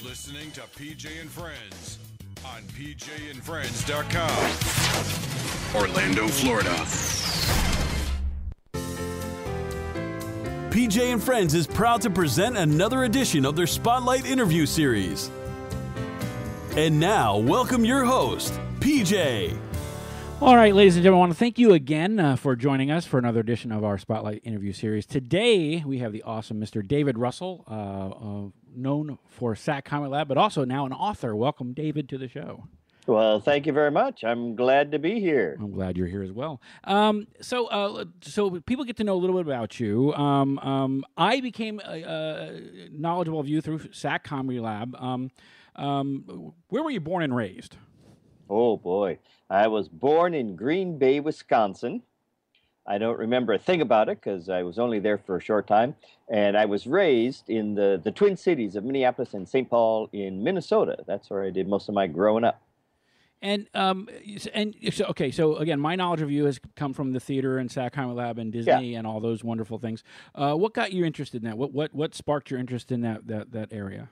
listening to PJ and Friends on pjandfriends.com. Orlando, Florida. PJ and Friends is proud to present another edition of their Spotlight interview series. And now, welcome your host, PJ. All right, ladies and gentlemen, I want to thank you again for joining us for another edition of our Spotlight interview series. Today, we have the awesome Mr. David Russell, known for SAC Comedy Lab, but also now an author. Welcome, David, to the show. Well, thank you very much. I'm glad to be here. I'm glad you're here as well. So people get to know a little bit about you. I became knowledgeable of you through SAC Comedy Lab. Where were you born and raised? Oh, boy. I was born in Green Bay, Wisconsin. I don't remember a thing about it because I was only there for a short time. And I was raised in the Twin Cities of Minneapolis and St. Paul in Minnesota. That's where I did most of my growing up. So again, my knowledge of you has come from the theater and SAC Comedy Lab and Disney and all those wonderful things. What got you interested in that? What sparked your interest in that area?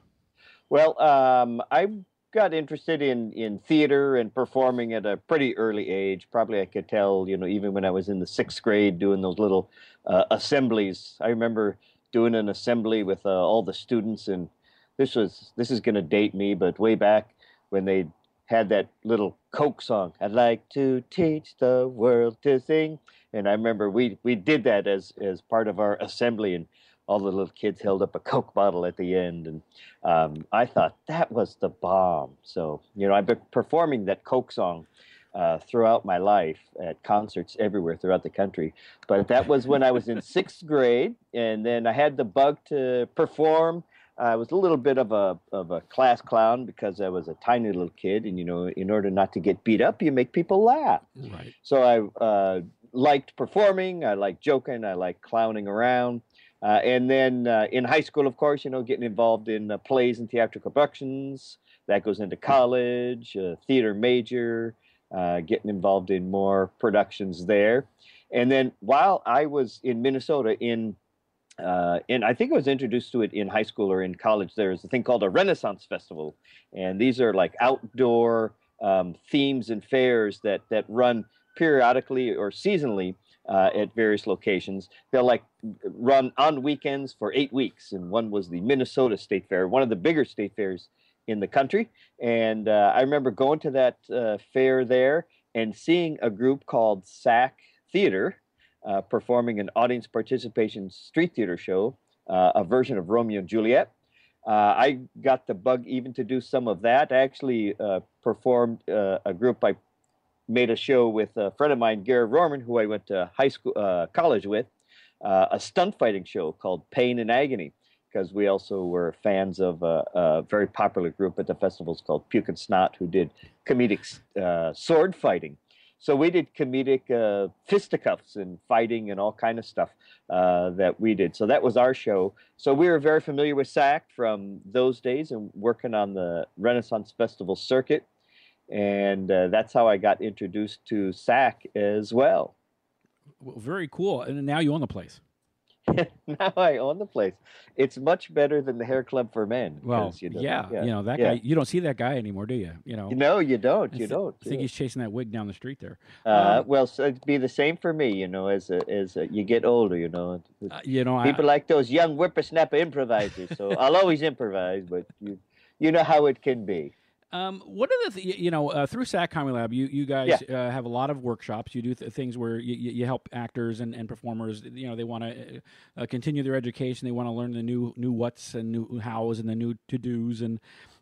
Well, I got interested in theater and performing at a pretty early age. Probably I could tell, even when I was in the 6th grade doing those little assemblies. I remember doing an assembly with all the students, and this is going to date me, but way back when they had that little Coke song, I'd like to teach the world to sing. And I remember we did that as part of our assembly, and all the little kids held up a Coke bottle at the end. And I thought that was the bomb. So, I've been performing that Coke song throughout my life at concerts everywhere throughout the country. But that was when I was in 6th grade, and then I had the bug to perform. I was a little bit of a class clown because I was a tiny little kid, and in order not to get beat up, you make people laugh. Right. So I liked performing, I liked joking, I liked clowning around, and then in high school, of course, getting involved in plays and theatrical productions. That goes into college, theater major, getting involved in more productions there, and then while I was in Minnesota and I think I was introduced to it in high school or in college. There's a thing called a Renaissance Festival, and these are like outdoor themes and fairs that run periodically or seasonally at various locations. They'll run on weekends for 8 weeks, and one was the Minnesota State Fair, one of the bigger state fairs in the country. And I remember going to that fair there and seeing a group called SAC Theater performing an audience participation street theater show, a version of Romeo and Juliet. I got the bug even to do some of that. I actually performed a group. I made a show with a friend of mine, Garrett Rorman, who I went to college with, a stunt fighting show called Pain and Agony, because we also were fans of a very popular group at the festivals called Puke and Snot, who did comedic sword fighting. So we did comedic fisticuffs and fighting and all kind of stuff that we did. So that was our show. So we were very familiar with SAC from those days and working on the Renaissance Festival circuit. And that's how I got introduced to SAC as well. Well, very cool. And now you own the place. Now I own the place. It's much better than the Hair Club for Men. Well, that guy. You don't see that guy anymore, do you? No, you don't. You don't. I think he's chasing that wig down the street there. Well, so it'd be the same for me. As you get older. People like those young whippersnapper improvisers. So I'll always improvise, but you know how it can be. What are the through SAC Comedy Lab, you guys have a lot of workshops. You do things where you help actors and performers. They want to continue their education. They want to learn the new whats and new hows and the new to dos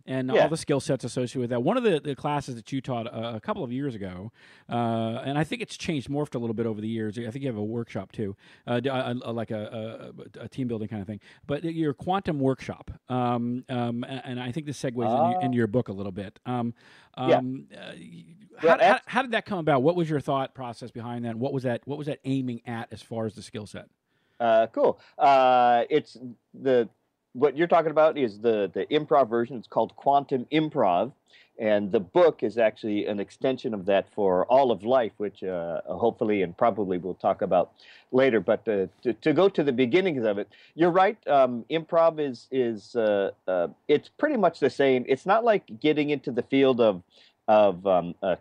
and all the skill sets associated with that. One of the classes that you taught a couple of years ago, and I think it's changed, morphed a little bit over the years. I think you have a workshop too, like a team building kind of thing. But your quantum workshop, and I think this segues into your book a little bit. How did that come about? What was your thought process behind that? What was that aiming at as far as the skill set? Cool. It's what you're talking about is the improv version. It's called Quantum Improv, and the book is actually an extension of that for all of life, which hopefully and probably we'll talk about later. But to go to the beginnings of it, you're right. Improv is it's pretty much the same. It's not like getting into the field of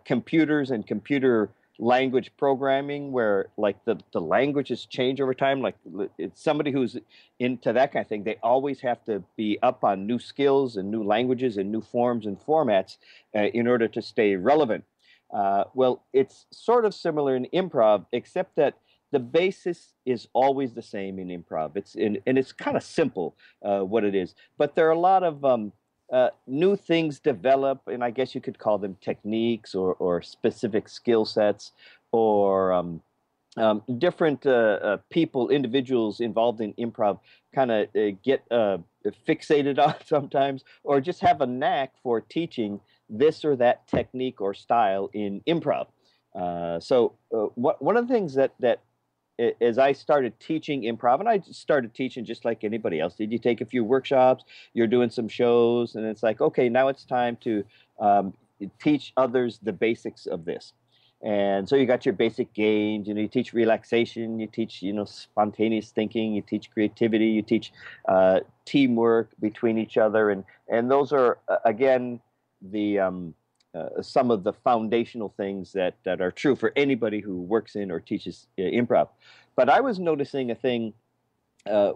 computers and computer language programming where like the languages change over time. Like it's somebody who's into that kind of thing, they always have to be up on new skills and new languages and new forms and formats in order to stay relevant. Well, it's sort of similar in improv, except that the basis is always the same in improv. And it's kind of simple what it is, but there are a lot of new things develop, and I guess you could call them techniques or specific skill sets or different people, individuals involved in improv kind of get fixated on sometimes or just have a knack for teaching this or that technique or style in improv. One of the things that as I started teaching improv, and I started teaching just like anybody else did. You take a few workshops, you're doing some shows, and it's like, okay, now it's time to teach others the basics of this. And so you got your basic games, you teach relaxation, you teach, spontaneous thinking, you teach creativity, you teach teamwork between each other. And those are, again, the some of the foundational things that are true for anybody who works in or teaches improv. But I was noticing a thing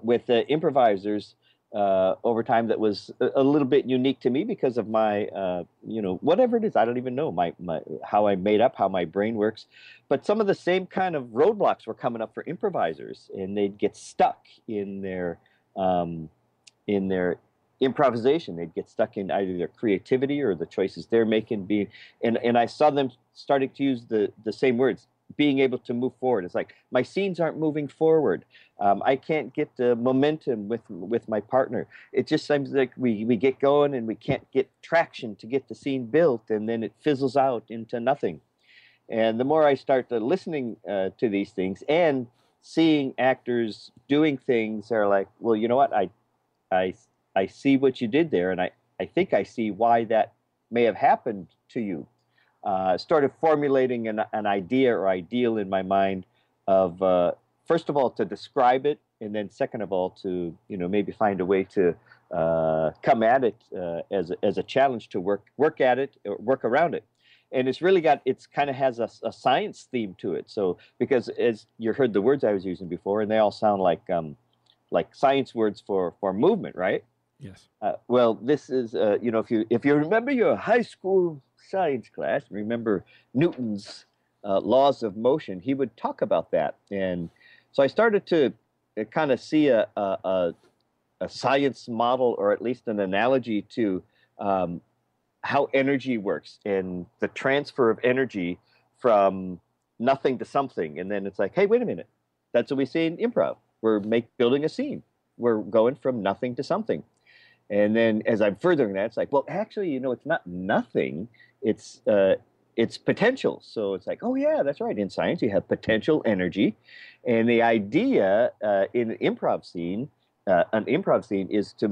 with improvisers over time that was a little bit unique to me because of my, whatever it is, I don't even know my how I made up, how my brain works. But some of the same kind of roadblocks were coming up for improvisers, and they'd get stuck in their improvisation. They'd get stuck in either their creativity or the choices they're making. And I saw them starting to use the same words, being able to move forward. It's like, my scenes aren't moving forward. I can't get the momentum with my partner. It just seems like we get going and we can't get traction to get the scene built, and then it fizzles out into nothing. And the more I start listening to these things and seeing actors doing things that are like, well, you know what, I see what you did there, and I think I see why that may have happened to you. Started formulating an idea or ideal in my mind of, first of all, to describe it, and then second of all, to maybe find a way to come at it as a challenge to work at it, or work around it. And it's kind of has a science theme to it. So because as you heard the words I was using before, and they all sound like science words for movement, right? Yes. Well, this is, if you remember your high school science class, remember Newton's laws of motion, he would talk about that. And so I started to kind of see a science model, or at least an analogy to how energy works and the transfer of energy from nothing to something. And then it's like, hey, wait a minute. That's what we see in improv. We're building a scene. We're going from nothing to something. And then as I'm furthering that, it's like, well, actually, it's not nothing. It's potential. So it's like, oh, yeah, that's right. In science, you have potential energy. And the idea in an improv scene is to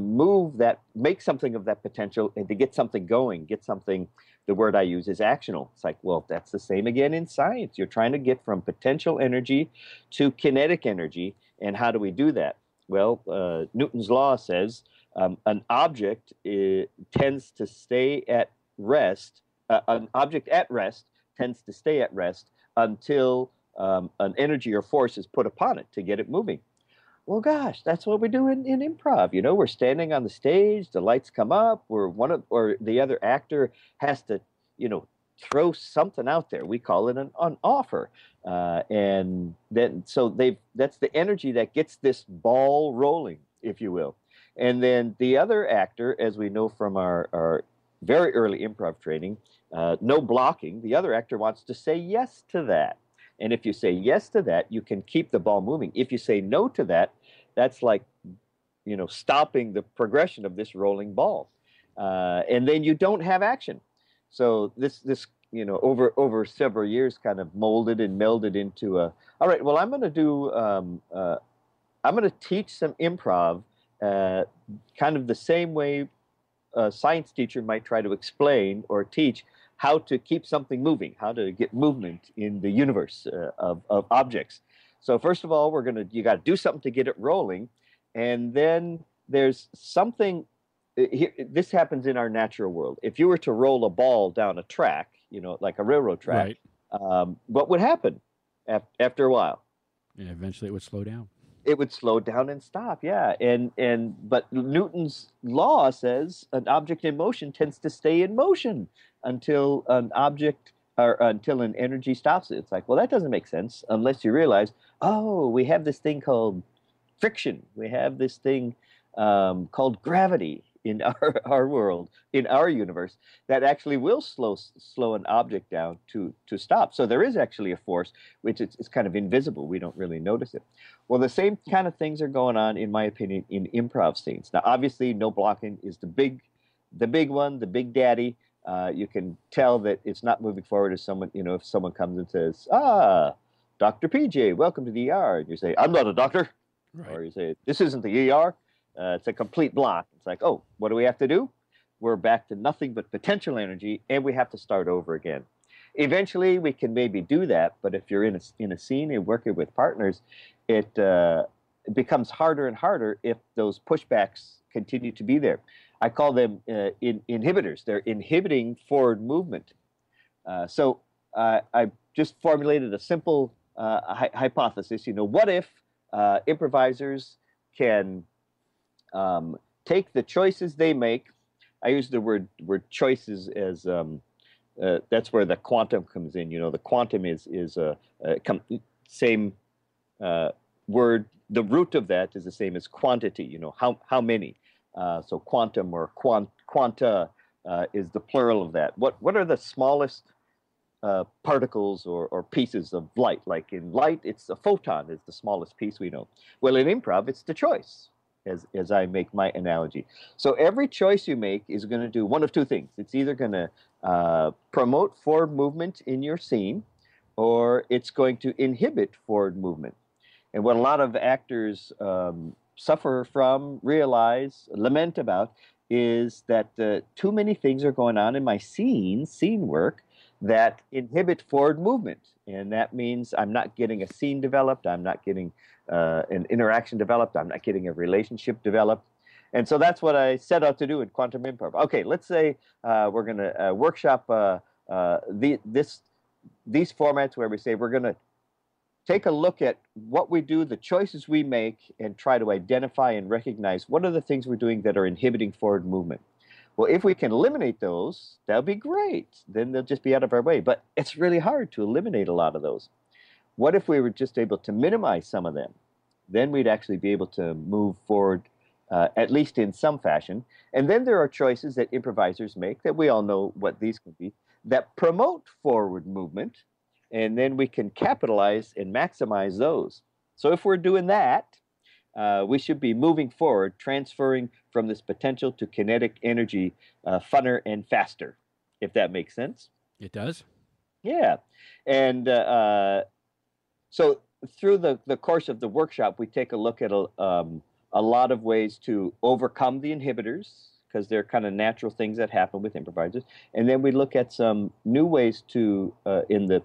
make something of that potential and to get something going, get something, the word I use is actional. It's like, well, that's the same again in science. You're trying to get from potential energy to kinetic energy. And how do we do that? Well, Newton's law says an object tends to stay at rest. An object at rest tends to stay at rest until an energy or force is put upon it to get it moving. Well, gosh, that's what we do in improv. We're standing on the stage, the lights come up, or the other actor has to, throw something out there. We call it an offer. And then, that's the energy that gets this ball rolling, if you will. And then the other actor, as we know from our very early improv training, no blocking, the other actor wants to say yes to that. And if you say yes to that, you can keep the ball moving. If you say no to that, that's like, stopping the progression of this rolling ball. And then you don't have action. So this over several years kind of molded and melded into all right, well, I'm going to teach some improv kind of the same way a science teacher might try to explain or teach how to keep something moving, how to get movement in the universe of objects. So first of all, you got to do something to get it rolling, and then there's something. This happens in our natural world. If you were to roll a ball down a track, like a railroad track, right. What would happen after a while? Yeah, eventually it would slow down. It would slow down and stop, yeah. But Newton's law says an object in motion tends to stay in motion until an object or until an energy stops it. It's like, well, that doesn't make sense unless you realize, oh, we have this thing called friction. We have this thing called gravity in our world, in our universe, that actually will slow an object down to stop. So there is actually a force which is kind of invisible. We don't really notice it. Well, the same kind of things are going on, in my opinion, in improv scenes. Now, obviously, no blocking is the big one, the big daddy. You can tell that it's not moving forward if someone comes and says, Dr. PJ, welcome to the ER. And you say, I'm not a doctor. Right. Or you say, this isn't the ER. It's a complete block. It's like, oh, what do we have to do? We're back to nothing but potential energy, and we have to start over again. Eventually, we can maybe do that, but if you're in a scene and working with partners, it becomes harder and harder if those pushbacks continue to be there. I call them inhibitors. They're inhibiting forward movement. So I just formulated a simple hypothesis. What if improvisers can take the choices they make? I use the word choices as that's where the quantum comes in. The quantum is same word. The root of that is the same as quantity. How many. So quantum or quanta is the plural of that. What are the smallest particles or pieces of light? Like in light, it's a photon is the smallest piece we know. Well, in improv, it's the choice, as I make my analogy. So every choice you make is going to do one of two things. It's either going to promote forward movement in your scene, or it's going to inhibit forward movement. And what a lot of actors suffer from, realize, lament about, is that too many things are going on in my scene work, that inhibit forward movement. And that means I'm not getting a scene developed, I'm not getting an interaction developed, I'm not getting a relationship developed. And so that's what I set out to do in quantum improv. Okay, let's say we're going to workshop these formats where we say we're going to take a look at what we do, the choices we make, and try to identify and recognize what are the things we're doing that are inhibiting forward movement. Well, if we can eliminate those, that'll be great. Then they'll just be out of our way. But it's really hard to eliminate a lot of those. What if we were just able to minimize some of them? Then we'd actually be able to move forward, at least in some fashion. And then there are choices that improvisers make, that we all know what these can be, that promote forward movement. And then we can capitalize and maximize those. So if we're doing that, we should be moving forward, transferring from this potential to kinetic energy funner and faster, if that makes sense. It does. Yeah. And so through the course of the workshop, we take a look at a lot of ways to overcome the inhibitors, because they're kind of natural things that happen with improvisers. And then we look at some new ways to, in the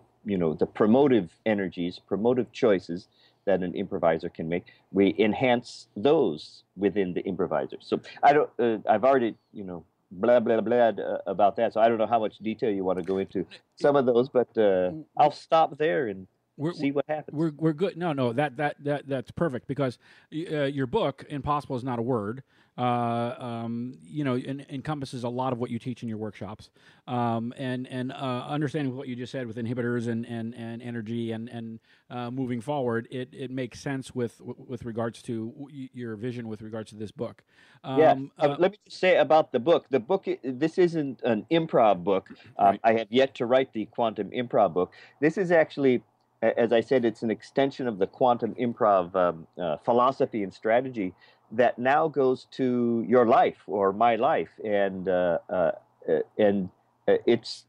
promotive energies, promotive choices that an improviser can make. We enhance those within the improviser. So I've already, blah, blah, blah about that. So I don't know how much detail you want to go into some of those, but I'll stop there and see what happens. We're good. No, that's perfect, because your book, Impossible is Not a Word, encompasses a lot of what you teach in your workshops, and understanding what you just said with inhibitors and energy and moving forward, it makes sense with regards to your vision with regards to this book. Let me just say about the book. The book, this isn't an improv book. Right. I have yet to write the quantum improv book. This is actually, as I said, it's an extension of the quantum improv philosophy and strategy that now goes to your life or my life, and it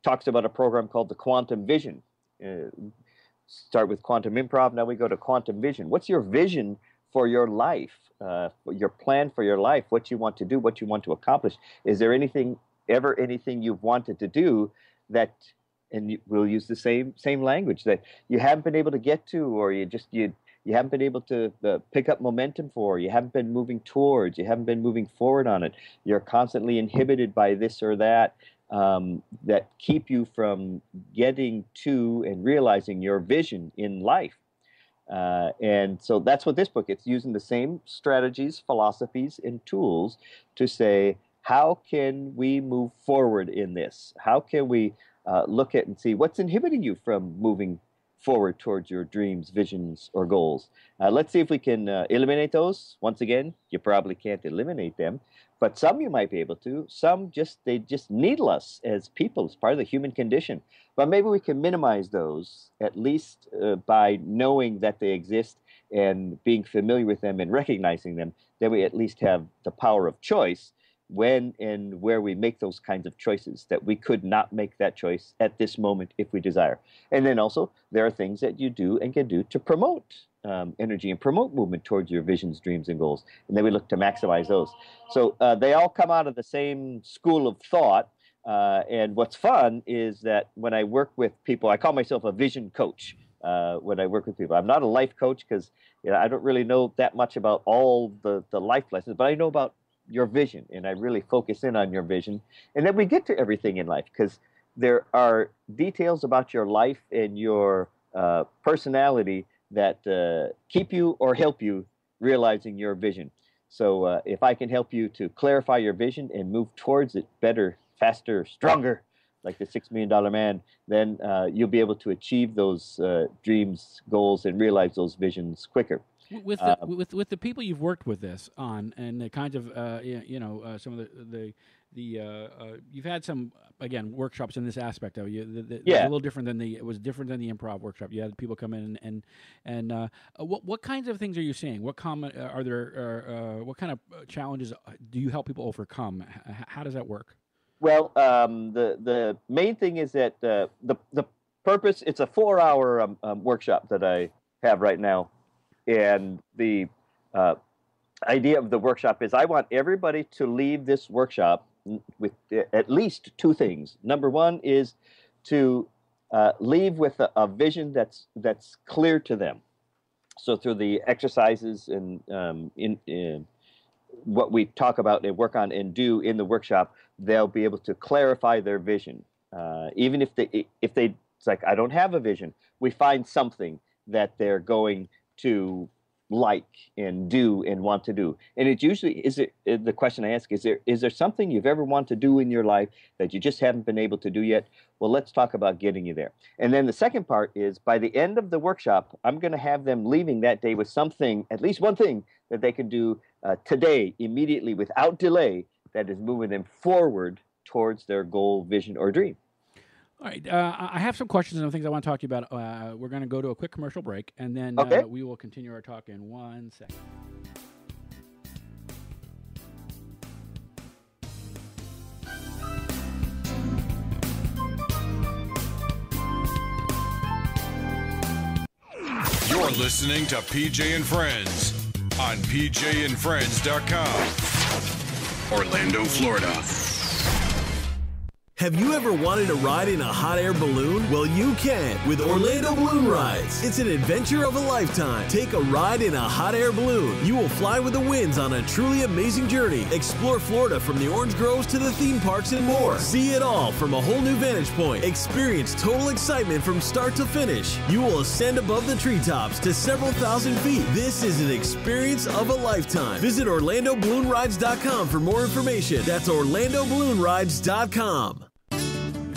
talks about a program called the Quantum Vision. Start with quantum improv, now we go to quantum vision. What's your vision for your life, your plan for your life, what you want to do, what you want to accomplish. Is there anything you've wanted to do that, and we'll use the same language, that you haven't been able to get to, or you haven't been able to pick up momentum for, you haven't been moving towards, you haven't been moving forward on it. You're constantly inhibited by this or that, that keep you from getting to and realizing your vision in life. And so that's what this book, it's using the same strategies, philosophies, and tools to say, how can we move forward in this? How can we look at and see what's inhibiting you from moving forward towards your dreams, visions, or goals? Let's see if we can eliminate those. Once again, you probably can't eliminate them, but some you might be able to. Some they just needle us as people. It's part of the human condition. But maybe we can minimize those, at least by knowing that they exist and being familiar with them and recognizing them. Then we at least have the power of choice when and where we make those kinds of choices, that we could not make that choice at this moment if we desire. And then also, there are things that you do and can do to promote energy and promote movement towards your visions, dreams, and goals. And then we look to maximize those. So they all come out of the same school of thought. And what's fun is that when I work with people, I call myself a vision coach. When I work with people, I'm not a life coach because I don't really know that much about all the life lessons, but I know about your vision, and I really focus in on your vision. And then we get to everything in life, because there are details about your life and your personality that keep you or help you realizing your vision. So if I can help you to clarify your vision and move towards it better, faster, stronger, like the $6 Million Man, then you'll be able to achieve those dreams, goals, and realize those visions quicker. With the people you've worked with this on, and the kinds of some of the you've had some, again, workshops in this aspect of you. It was a little different than it was different than the improv workshop. You had people come in and what kinds of things are you seeing? What common are there? What kind of challenges do you help people overcome? How does that work? Well, the main thing is that the purpose. It's a 4-hour workshop that I have right now. And the idea of the workshop is I want everybody to leave this workshop with at least two things. Number one is to leave with a vision that's clear to them. So through the exercises and in what we talk about and work on and do in the workshop, they'll be able to clarify their vision. Even if it's like, I don't have a vision, we find something that they're going to like and do and want to do. And it usually the question I ask, is there something you've ever wanted to do in your life that you just haven't been able to do yet? Well, let's talk about getting you there. And then the second part is, by the end of the workshop, I'm going to have them leaving that day with something, at least one thing that they can do today, immediately, without delay, that is moving them forward towards their goal, vision, or dream. All right. I have some questions and things I want to talk to you about. We're going to go to a quick commercial break, and then we will continue our talk in 1 second. You're listening to PJ and Friends on PJandFriends.com. Orlando, Florida. Have you ever wanted to ride in a hot air balloon? Well, you can with Orlando Balloon Rides. It's an adventure of a lifetime. Take a ride in a hot air balloon. You will fly with the winds on a truly amazing journey. Explore Florida from the orange groves to the theme parks and more. See it all from a whole new vantage point. Experience total excitement from start to finish. You will ascend above the treetops to several thousand feet. This is an experience of a lifetime. Visit OrlandoBalloonRides.com for more information. That's OrlandoBalloonRides.com.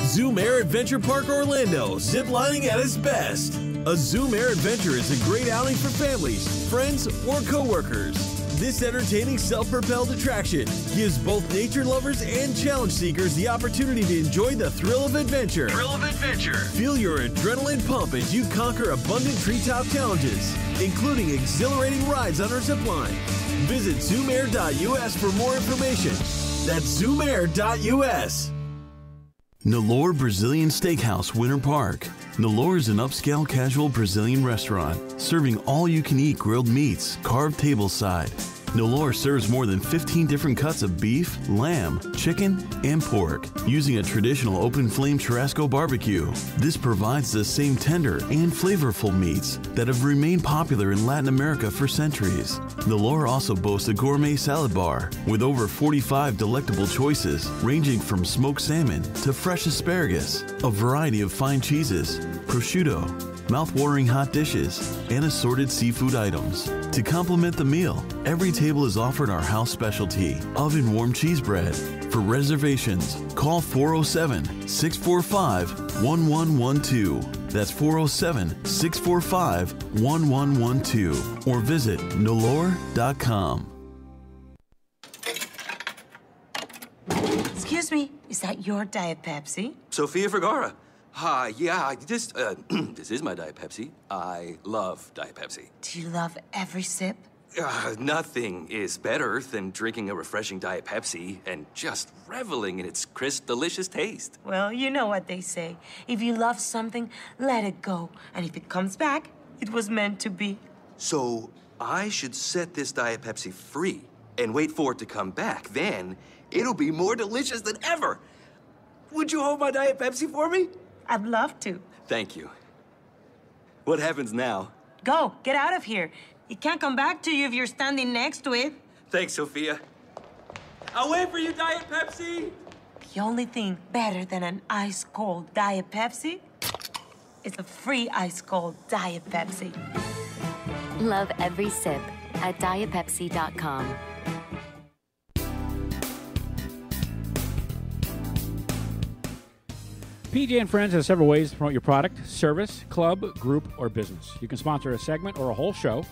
Zoom Air Adventure Park Orlando, ziplining at its best. A Zoom Air Adventure is a great outing for families, friends, or coworkers. This entertaining self-propelled attraction gives both nature lovers and challenge seekers the opportunity to enjoy the thrill of adventure. Feel your adrenaline pump as you conquer abundant treetop challenges, including exhilarating rides on our zipline. Visit zoomair.us for more information. That's zoomair.us. Nalor Brazilian Steakhouse, Winter Park. Nolore is an upscale casual Brazilian restaurant serving all-you-can-eat grilled meats carved tableside. Nolore serves more than 15 different cuts of beef, lamb, chicken, and pork using a traditional open-flame Churrasco barbecue. This provides the same tender and flavorful meats that have remained popular in Latin America for centuries. Nolore also boasts a gourmet salad bar with over 45 delectable choices ranging from smoked salmon to fresh asparagus, a variety of fine cheeses, prosciutto, mouth-watering hot dishes, and assorted seafood items. To complement the meal, every table is offered our house specialty, oven-warmed cheese bread. For reservations, call 407-645-1112. That's 407-645-1112. Or visit nolore.com. Excuse me, is that your Diet Pepsi? Sofia Vergara. Hi, yeah, this is my Diet Pepsi. I love Diet Pepsi. Do you love every sip? Nothing is better than drinking a refreshing Diet Pepsi and just reveling in its crisp, delicious taste. Well, you know what they say. If you love something, let it go. And if it comes back, it was meant to be. So I should set this Diet Pepsi free and wait for it to come back. Then it'll be more delicious than ever. Would you hold my Diet Pepsi for me? I'd love to. Thank you. What happens now? Go, get out of here. It can't come back to you if you're standing next to it. Thanks, Sophia. I'll wait for you, Diet Pepsi. The only thing better than an ice-cold Diet Pepsi is a free ice-cold Diet Pepsi. Love every sip at dietpepsi.com. PJ and Friends has several ways to promote your product, service, club, group, or business. You can sponsor a segment or a whole show.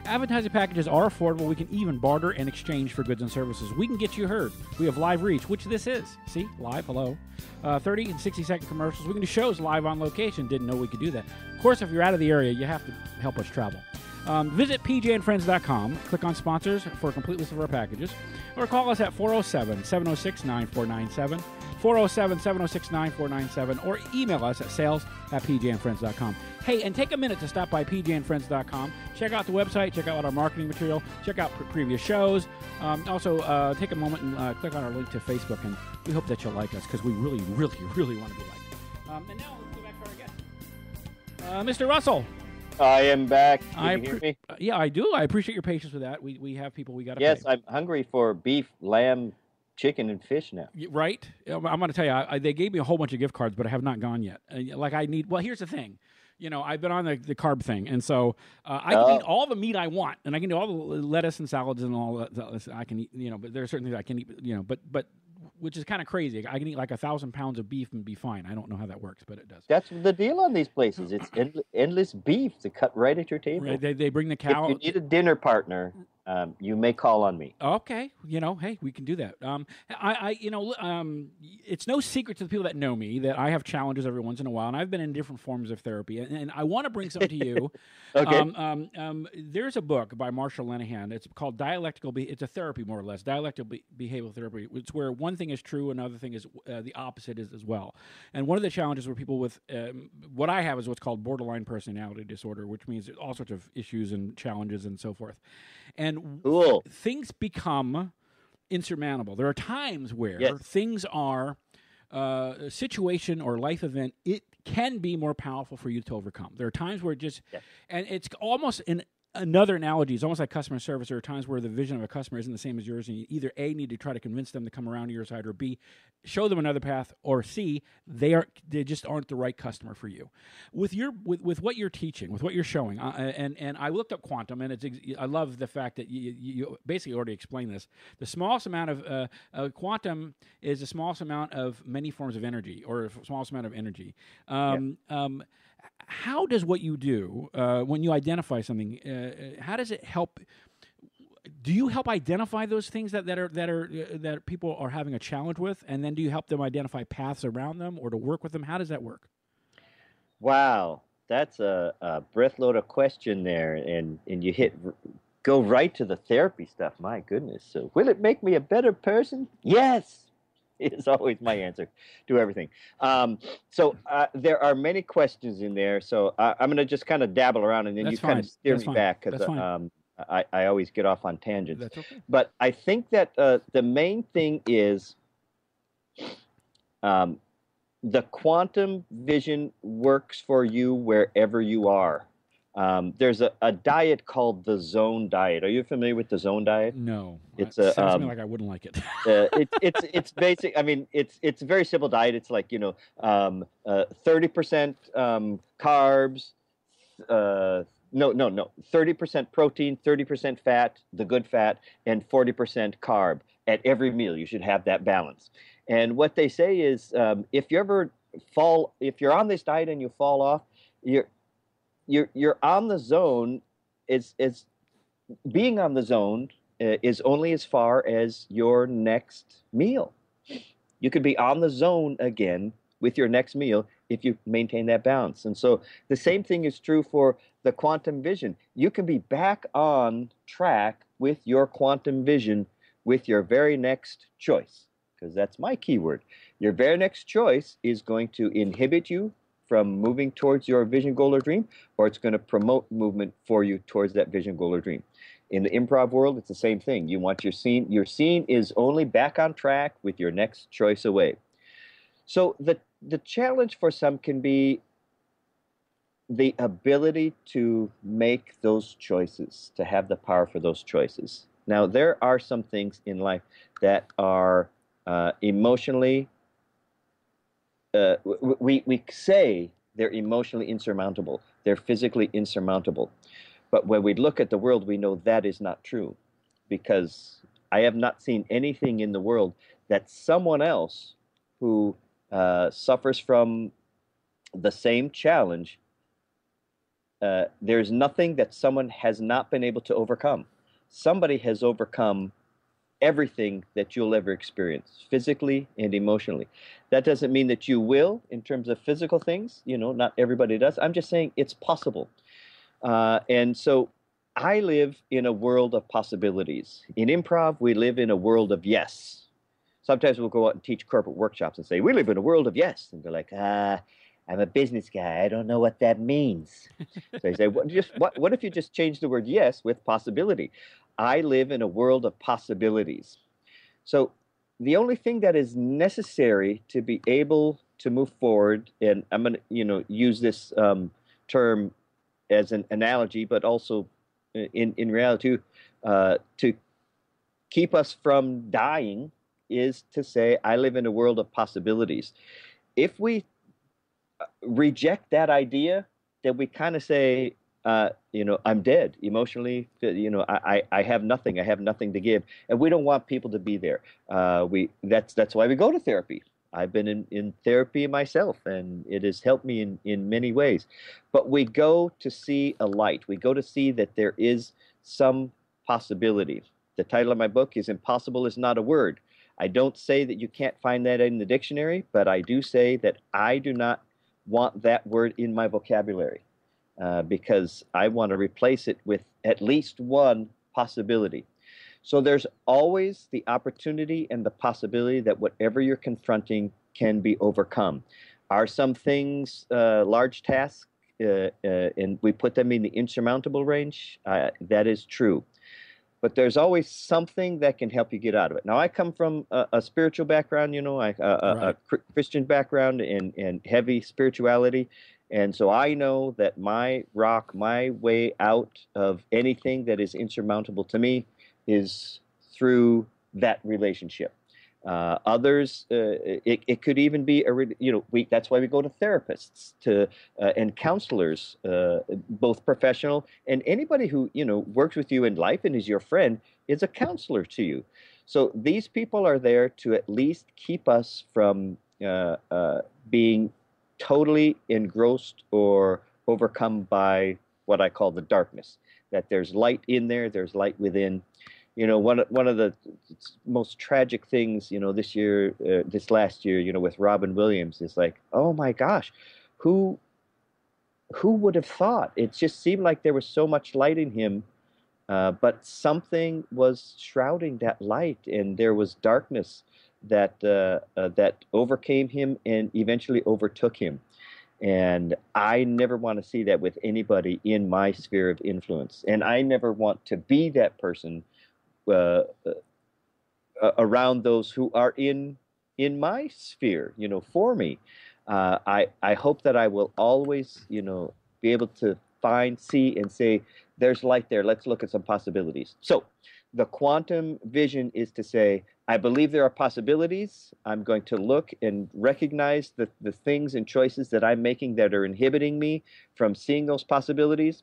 Advertising packages are affordable. We can even barter and exchange for goods and services. We can get you heard. We have live reach, which this is. See? Live, hello. 30 and 60-second commercials. We can do shows live on location. Didn't know we could do that. Of course, if you're out of the area, you have to help us travel. Visit pjandfriends.com. Click on sponsors for a complete list of our packages. Or call us at 407-706-9497. 407-706-9497, or email us at sales@pjandfriends.com. Hey, and take a minute to stop by pjandfriends.com. Check out the website, check out our marketing material, check out previous shows. Also, take a moment and click on our link to Facebook, and we hope that you'll like us, because we really, really, really want to be liked. And now, let's go back to our guest. Mr. Russell. I am back. Can you hear me? Yeah, I do. I appreciate your patience with that. We have people we got to pay. Yes, I'm hungry for beef, lamb, chicken, and fish now. Right? I'm going to tell you, they gave me a whole bunch of gift cards, but I have not gone yet. Well, here's the thing. You know, I've been on the carb thing, and so I can eat all the meat I want, and I can do all the lettuce and salads and all that. I can eat, but there are certain things I can eat, but which is kind of crazy. I can eat like 1,000 pounds of beef and be fine. I don't know how that works, but it does. That's the deal on these places. It's endless beef to cut right at your table. Right. They bring the cow. If you need a dinner partner, you may call on me. Okay, hey, we can do that. It's no secret to the people that know me that I have challenges every once in a while, and I've been in different forms of therapy, and I want to bring something to you. Okay. There's a book by Marshall Linehan. It's called it's a therapy, more or less, dialectical behavioral therapy. It's where one thing is true, another thing is the opposite is as well. And one of the challenges were people with what I have is what's called borderline personality disorder, which means all sorts of issues and challenges and so forth. And things become insurmountable. There are times where things are a situation or life event, it can be more powerful for you to overcome. There are times where and it's almost another analogy is almost like customer service. There are times where the vision of a customer isn't the same as yours, and you either A, need to try to convince them to come around to your side, or B, show them another path, or C, they just aren't the right customer for you. With what you're teaching, with what you're showing, and I looked up quantum, and I love the fact that you basically already explained this. The smallest amount of quantum is the smallest amount of many forms of energy, or the smallest amount of energy. How does what you do when you identify something? How does it help? Do you help identify those things that people are having a challenge with, and then do you help them identify paths around them or to work with them? How does that work? Wow, that's a breathload of question there, and you go right to the therapy stuff. My goodness! So, will it make me a better person? Yes. is always my answer to everything. So there are many questions in there. So I'm going to just kind of dabble around, and then That's you kind fine. of steer That's me fine. back That's because fine. I always get off on tangents. That's okay. But I think that the main thing is the quantum vision works for you wherever you are. There's a diet called the zone diet. Are you familiar with the zone diet? No, It's it sounds to me like I wouldn't like it. it's basic. I mean, it's a very simple diet. It's like 30% carbs. No. 30% protein, 30% fat, the good fat, and 40% carb at every meal. You should have that balance. And what they say is, if you're on this diet and you fall off, you're on the zone. Is being on the zone is only as far as your next meal. You could be on the zone again with your next meal if you maintain that balance. And so the same thing is true for the quantum vision. You can be back on track with your quantum vision with your very next choice, because that's my keyword. Your very next choice is going to inhibit you from moving towards your vision, goal, or dream, or it's going to promote movement for you towards that vision, goal, or dream. In the improv world, it's the same thing. You want your scene is only back on track with your next choice away. So the challenge for some can be the ability to make those choices, to have the power for those choices. Now, there are some things in life that are emotionally, we say they're emotionally insurmountable. They're physically insurmountable. But when we look at the world, we know that is not true, because I have not seen anything in the world that someone else who suffers from the same challenge, there's nothing that someone has not been able to overcome. Somebody has overcome everything that you'll ever experience, physically and emotionally. That doesn't mean that you will in terms of physical things. Not everybody does. I'm just saying it's possible. And so I live in a world of possibilities. In improv, we live in a world of yes. Sometimes we'll go out and teach corporate workshops and say, we live in a world of yes. And they're like, I'm a business guy. I don't know what that means. So I say, what if you just change the word yes with possibility? I live in a world of possibilities. So the only thing that is necessary to be able to move forward, and I'm going to use this term as an analogy, but also in reality, to keep us from dying, is to say, I live in a world of possibilities. If we reject that idea, then we kind of say, I'm dead emotionally. I have nothing. I have nothing to give, and we don't want people to be there. That's why we go to therapy. I've been in therapy myself, and it has helped me in many ways. But we go to see a light. We go to see that there is some possibility. The title of my book is Impossible is Not a Word. I don't say that you can't find that in the dictionary, but I do say that I do not want that word in my vocabulary because I want to replace it with at least one possibility. So there's always the opportunity and the possibility that whatever you're confronting can be overcome. Are some things large tasks, and we put them in the insurmountable range? That is true. But there's always something that can help you get out of it. Now, I come from a spiritual background, a Christian background and heavy spirituality. And so I know that my way out of anything that is insurmountable to me is through that relationship. Others, it could even be that's why we go to therapists and counselors, both professional and anybody who works with you in life and is your friend is a counselor to you. So these people are there to at least keep us from being totally engrossed or overcome by what I call the darkness. That there's light in there, there's light within. One of the most tragic things, this last year, with Robin Williams is like, oh my gosh, who would have thought? It just seemed like there was so much light in him, but something was shrouding that light, and there was darkness that overcame him and eventually overtook him. And I never want to see that with anybody in my sphere of influence. And I never want to be that person around those who are in my sphere, for me. I hope that I will always, be able to see and say, there's light there. Let's look at some possibilities. So the quantum vision is to say, I believe there are possibilities. I'm going to look and recognize the things and choices that I'm making that are inhibiting me from seeing those possibilities.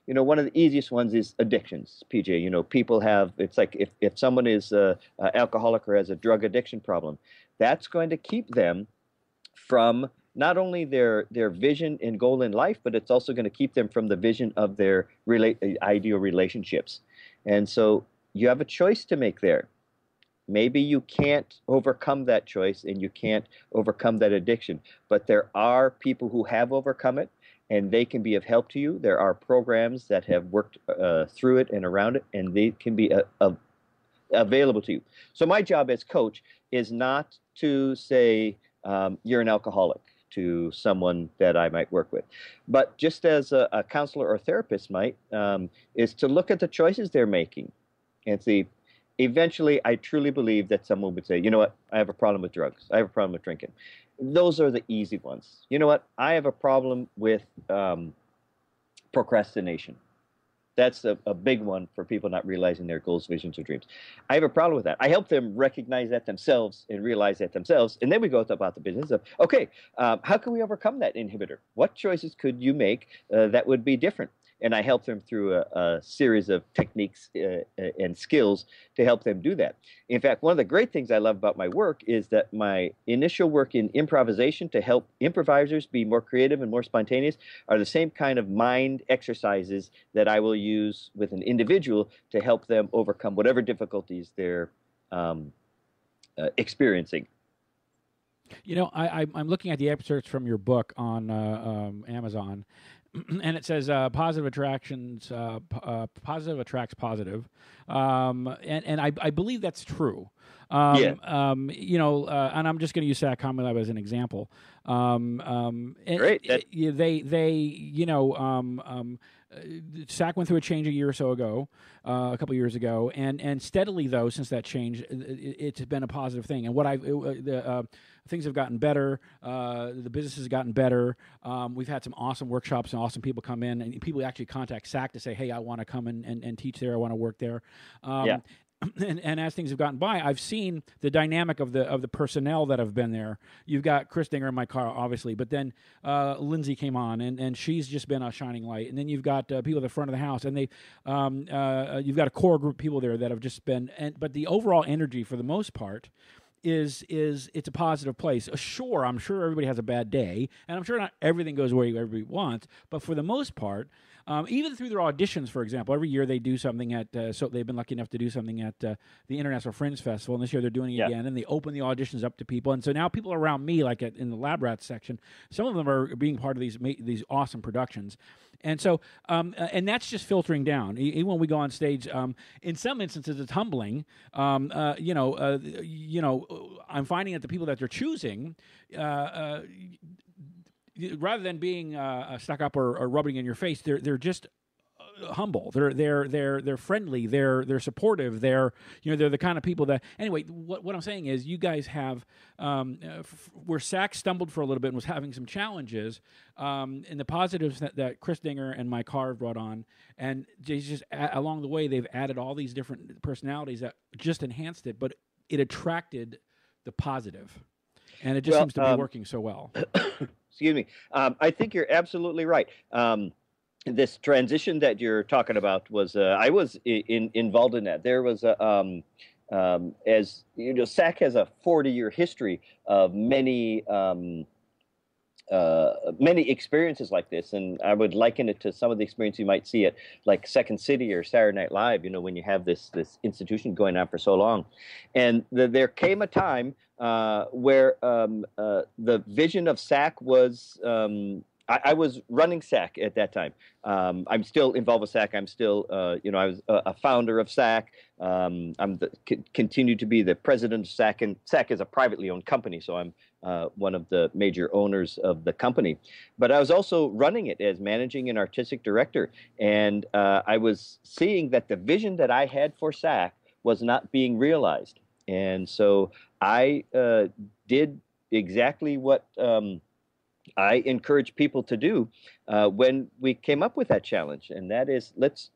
One of the easiest ones is addictions, PJ. People have, it's like if someone is alcoholic or has a drug addiction problem, that's going to keep them from not only their vision and goal in life, but it's also going to keep them from the vision of their ideal relationships. And so you have a choice to make there. Maybe you can't overcome that choice and you can't overcome that addiction, but there are people who have overcome it, and they can be of help to you. There are programs that have worked through it and around it, and they can be available to you. So my job as coach is not to say you're an alcoholic to someone that I might work with, but just as a counselor or therapist might, is to look at the choices they're making and see. Eventually, I truly believe that someone would say, you know what, I have a problem with drugs. I have a problem with drinking. Those are the easy ones. You know what, I have a problem with procrastination. That's a big one for people not realizing their goals, visions, or dreams. I have a problem with that. I help them recognize that themselves and realize that themselves. And then we go about the business of, okay, how can we overcome that inhibitor? What choices could you make that would be different? And I help them through a series of techniques and skills to help them do that. In fact, one of the great things I love about my work is that my initial work in improvisation to help improvisers be more creative and more spontaneous are the same kind of mind exercises that I will use with an individual to help them overcome whatever difficulties they're experiencing. I'm looking at the excerpts from your book on Amazon. And it says positive attracts positive, and I believe that's true. And I'm just going to use Sac Comedy Lab as an example. Great. SAC went through a change a couple years ago, and steadily though since that change, it's been a positive thing. And things have gotten better. The business has gotten better. We've had some awesome workshops and awesome people come in, and people actually contact SAC to say, "Hey, I want to come and teach there. I want to work there." And as things have gotten by, I've seen the dynamic of the personnel that have been there. You've got Chris Dinger in my car, obviously, but then Lindsay came on, and she's just been a shining light. And then you've got people at the front of the house, and you've got a core group of people there that have just been. But the overall energy, for the most part, is it's a positive place. Sure, I'm sure everybody has a bad day, and I'm sure not everything goes where everybody wants. But for the most part. Even through their auditions, for example, every year they do something at, so they've been lucky enough to do something at the International Fringe Festival, and this year they're doing it again, and they open the auditions up to people. And so now people around me, like in the Lab Rats section, some of them are being part of these awesome productions. And so, and that's just filtering down. Even when we go on stage, in some instances it's humbling. I'm finding that the people that they're choosing, rather than being stuck up or rubbing in your face, they're just humble. They're friendly. They're supportive. They're the kind of people that. Anyway, what I'm saying is, you guys have where SAC stumbled for a little bit and was having some challenges, and the positives that Chris Dinger and Mike Carr brought on, and just along the way they've added all these different personalities that just enhanced it, but it attracted the positive, and it just seems to be working so well. Excuse me. I think you're absolutely right. This transition that you're talking about was I was involved in that. There was as you know, SAC has a 40-year history of many experiences like this, and I would liken it to some of the experience you might see at like Second City or Saturday Night Live. When you have this institution going on for so long, and there came a time where the vision of SAC was I was running SAC at that time. I'm still involved with SAC. I'm still, I was a founder of SAC. Continue to be the president of SAC, and SAC is a privately owned company, so I'm one of the major owners of the company. But I was also running it as managing and artistic director, and I was seeing that the vision that I had for SAC was not being realized. And so I did exactly what I encourage people to do when we came up with that challenge, and that is let's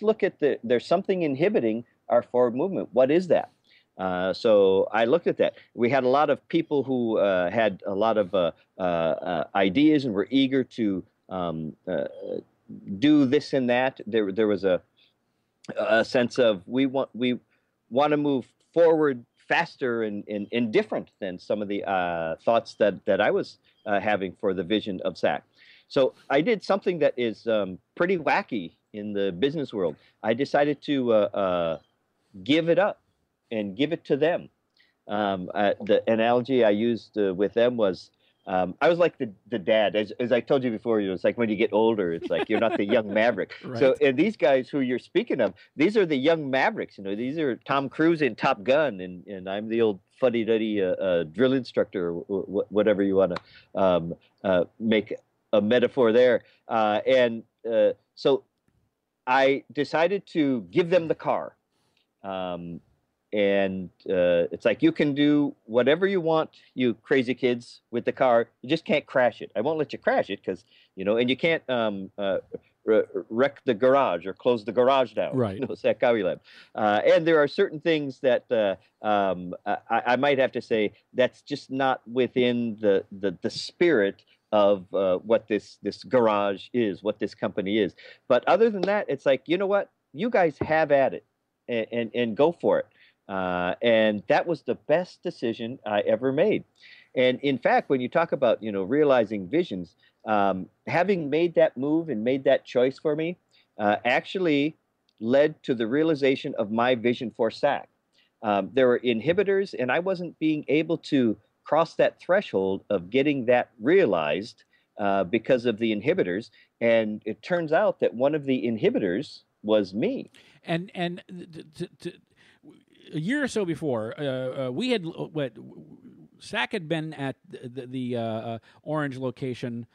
look at there's something inhibiting our forward movement. What is that? So I looked at that. We had a lot of people who had a lot of ideas and were eager to do this and that. There was a sense of we want to move forward faster and different than some of the thoughts that I was having for the vision of SAC. So I did something that is pretty wacky in the business world. I decided to give it up and give it to them. The analogy I used with them was I was like the dad. As I told you before, it's like when you get older, it's like you're not the young maverick. Right. So and these guys who you're speaking of, these are the young mavericks. These are Tom Cruise in Top Gun, and I'm the old fuddy-duddy drill instructor, or whatever you want to make a metaphor there. So I decided to give them the car. And it's like, you can do whatever you want, you crazy kids, with the car. You just can't crash it. I won't let you crash it because, and you can't wreck the garage or close the garage down. Right. Sac Lab. And there are certain things that I might have to say that's just not within the spirit of what this garage is, what this company is. But other than that, it's like, you know what? You guys have at it and go for it. And that was the best decision I ever made. And in fact, when you talk about, realizing visions, having made that move and made that choice for me actually led to the realization of my vision for SAC. There were inhibitors, and I wasn't being able to cross that threshold of getting that realized because of the inhibitors. And it turns out that one of the inhibitors was me. And a year or so before, we had SAC had been at the Orange location.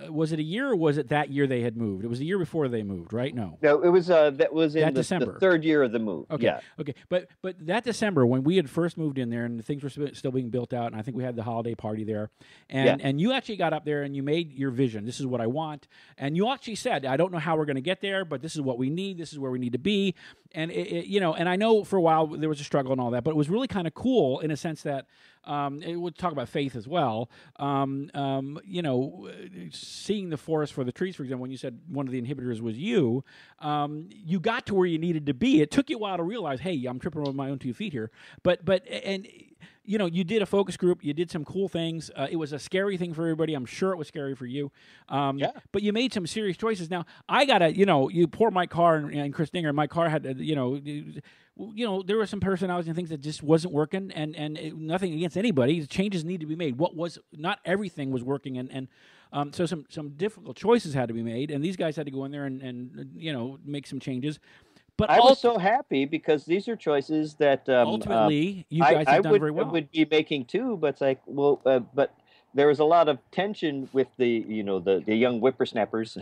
Was it a year, or was it that year they had moved? It was the year before they moved, right? No, it was that was in December. The third year of the move. Okay, yeah. Okay, but that December, when we had first moved in there and things were still being built out, and I think we had the holiday party there, and you actually got up there and you made your vision. This is what I want, and you actually said, I don't know how we're going to get there, but this is what we need. This is where we need to be, and and I know for a while there was a struggle and all that, but it was really kind of cool in a sense that. It would talk about faith as well. Seeing the forest for the trees, for example, when you said one of the inhibitors was you got to where you needed to be. It took you a while to realize, hey, I'm tripping over my own 2 feet here. But you did a focus group. You did some cool things. It was a scary thing for everybody. I'm sure it was scary for you. But you made some serious choices. Now, I got to, you pour my car and Chris Dinger, my car had, there were some personalities and things that just wasn't working, and nothing against anybody. Changes need to be made. Not everything was working, and so some difficult choices had to be made, and these guys had to go in there and make some changes. But I was so happy because these are choices that ultimately you guys have done very well. I would be making too, but it's like, but there was a lot of tension with the young whippersnappers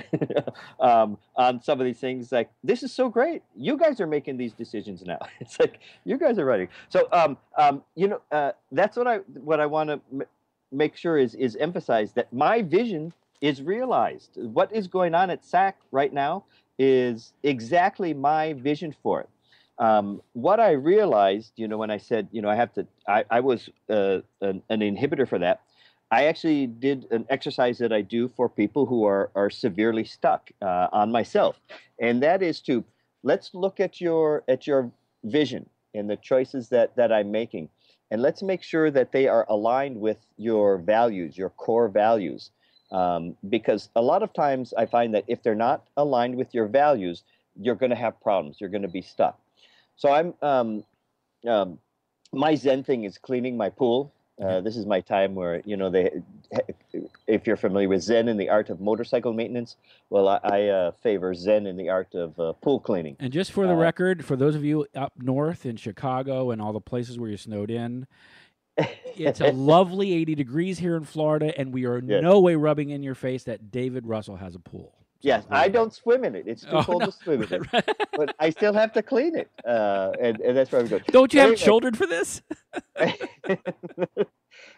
on some of these things. Like, this is so great. You guys are making these decisions now. It's like, you guys are writing. So, that's what I want to make sure is emphasize, that my vision is realized. What is going on at SAC right now is exactly my vision for it. What I realized, when I said, I was an inhibitor for that. I actually did an exercise that I do for people who are severely stuck on myself, and that is to let's look at your vision and the choices that I'm making, and let's make sure that they are aligned with your values, your core values, because a lot of times I find that if they're not aligned with your values, you're going to have problems. You're going to be stuck. So my Zen thing is cleaning my pool. This is my time where if you're familiar with Zen in the art of motorcycle maintenance, well, I favor Zen in the art of pool cleaning. And just for the record, for those of you up north in Chicago and all the places where you're snowed in, it's a lovely 80 degrees here in Florida, and we are no way rubbing in your face that David Russell has a pool. So yes, I don't swim in it. It's too cold to swim in it. But I still have to clean it, and that's where we go. Don't you have children for this?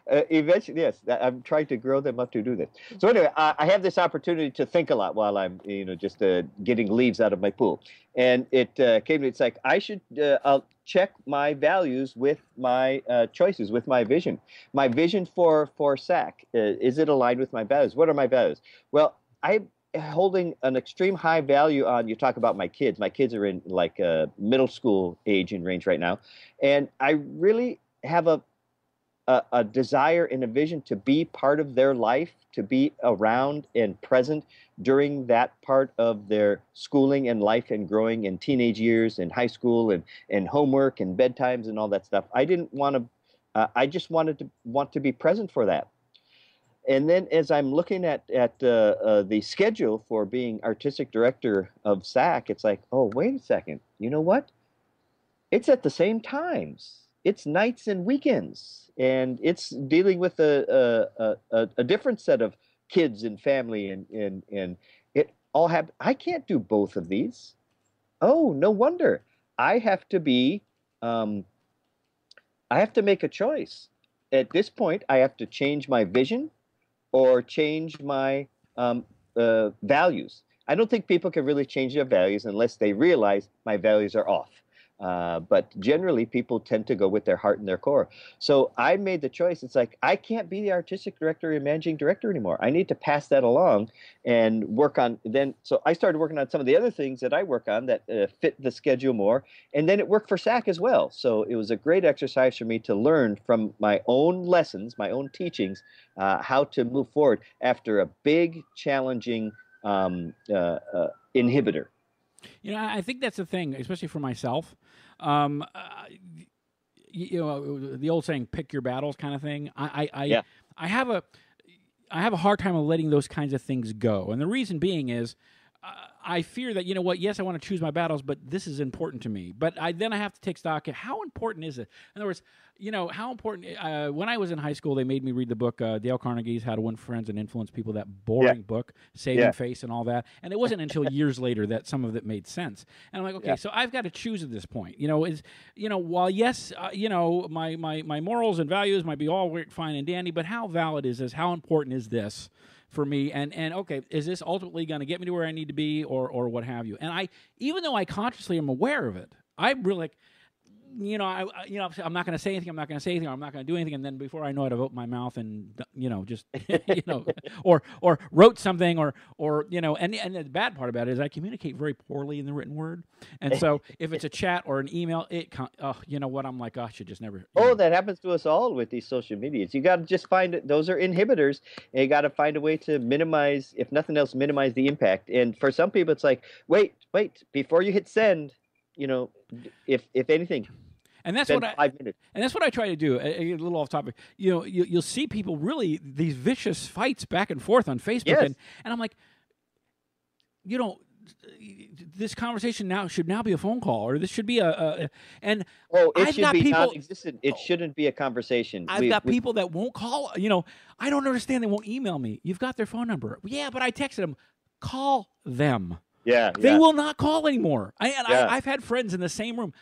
Eventually, yes. I'm trying to grow them up to do this. So anyway, I have this opportunity to think a lot while I'm, just getting leaves out of my pool. And it came to me, it's like, I should I'll check my values with my choices, with my vision. My vision for SAC, is it aligned with my values? What are my values? Well, I'm holding an extreme high value on, you talk about my kids. My kids are in like middle school age and range right now. And I really have a desire and a vision to be part of their life, to be around and present during that part of their schooling and life and growing in teenage years and high school and homework and bedtimes and all that stuff. I didn't want to, I just want to be present for that. And then as I'm looking at the schedule for being artistic director of SAC, it's like, oh, wait a second. You know what? It's at the same times. It's nights and weekends, and it's dealing with a different set of kids and family, and it all have. I can't do both of these. Oh, no wonder. I have to be. I have to make a choice. At this point, I have to change my vision, or change my values. I don't think people can really change their values unless they realize my values are off. But generally, people tend to go with their heart and their core. So I made the choice. It's like, I can't be the artistic director and managing director anymore. I need to pass that along and work on then. So I started working on some of the other things that I work on that fit the schedule more. And then it worked for SAC as well. So it was a great exercise for me to learn from my own lessons, my own teachings, how to move forward after a big, challenging inhibitor. I think that's the thing, especially for myself. The old saying, "Pick your battles," kind of thing. I have a hard time of letting those kinds of things go, and the reason being is I fear that yes, I want to choose my battles, but this is important to me. But then I have to take stock of how important is it. In other words, how important. When I was in high school, they made me read the book Dale Carnegie's "How to Win Friends and Influence People." That boring book, Saving Face, and all that. And it wasn't until years later that some of it made sense. And I'm like, okay, so I've got to choose at this point. While yes, my morals and values might be all fine and dandy, but how valid is this? How important is this for me? And okay, is this ultimately going to get me to where I need to be, or what have you? And even though I consciously am aware of it, I'm really like, I'm not going to say anything. I'm not going to say anything. Or I'm not going to do anything. And then before I know it, I've opened my mouth and just or wrote something, or and the bad part about it is I communicate very poorly in the written word. And so if it's a chat or an email, I'm like, I should just never. That happens to us all with these social medias. You got to just find it. Those are inhibitors, and you got to find a way to minimize, if nothing else, minimize the impact. And for some people, it's like, wait, before you hit send, if anything. And that's 5 minutes. And that's what I try to do. A little off topic. You'll see people really these vicious fights back and forth on Facebook, and I'm like, this conversation should now be a phone call, or this should be it should be non-existent. It shouldn't be a conversation. I've got people that won't call. I don't understand. They won't email me. You've got their phone number. Yeah, but I texted them. Call them. Yeah, they will not call anymore. I've had friends in the same room.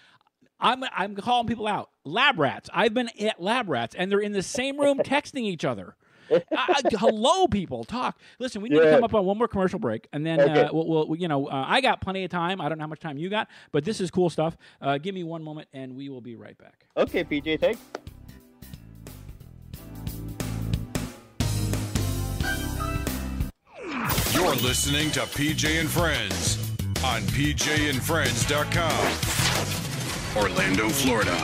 I'm calling people out. Lab rats. I've been at Lab Rats, and they're in the same room texting each other. Hello, people. Talk. Listen, we need to come up on one more commercial break, and then I got plenty of time. I don't know how much time you got, but this is cool stuff. Give me one moment, and we will be right back. Okay, PJ. Thanks. You're listening to PJ and Friends on PJandFriends.com. Orlando, Florida.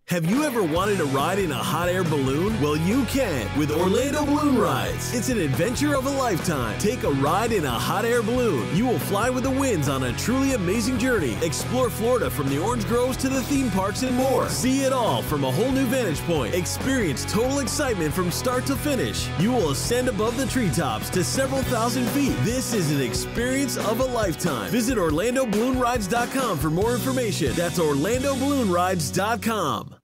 Have you ever wanted to ride in a hot air balloon? Well, you can with Orlando Balloon Rides. It's an adventure of a lifetime. Take a ride in a hot air balloon. You will fly with the winds on a truly amazing journey. Explore Florida from the orange groves to the theme parks and more. See it all from a whole new vantage point. Experience total excitement from start to finish. You will ascend above the treetops to several thousand feet. This is an experience of a lifetime. Visit OrlandoBalloonRides.com for more information. That's OrlandoBalloonRides.com.